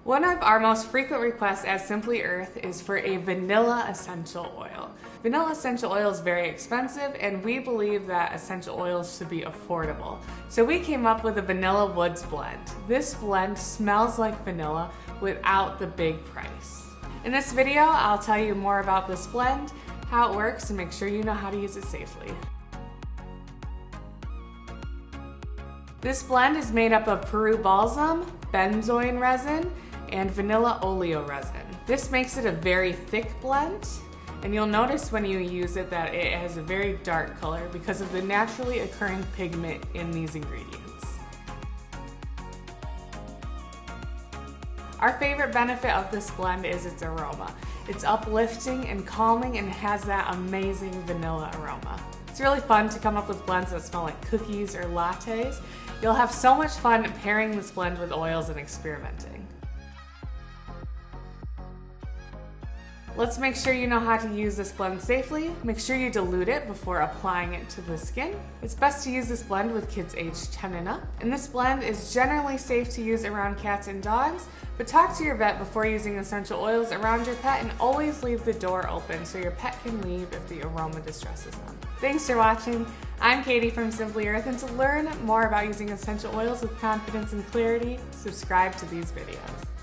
One of our most frequent requests at Simply Earth is for a vanilla essential oil. Vanilla essential oil is very expensive, and we believe that essential oils should be affordable. So we came up with a Vanilla Woods blend. This blend smells like vanilla without the big price. In this video, I'll tell you more about this blend, how it works, and make sure you know how to use it safely. This blend is made up of Peru balsam, benzoin resin, and vanilla oleo resin. This makes it a very thick blend, and you'll notice when you use it that it has a very dark color because of the naturally occurring pigment in these ingredients. Our favorite benefit of this blend is its aroma. It's uplifting and calming and has that amazing vanilla aroma. It's really fun to come up with blends that smell like cookies or lattes. You'll have so much fun pairing this blend with oils and experimenting. Let's make sure you know how to use this blend safely. Make sure you dilute it before applying it to the skin. It's best to use this blend with kids aged 10 and up. And this blend is generally safe to use around cats and dogs, but talk to your vet before using essential oils around your pet and always leave the door open so your pet can leave if the aroma distresses them. Thanks for watching. I'm Katie from Simply Earth, and to learn more about using essential oils with confidence and clarity, subscribe to these videos.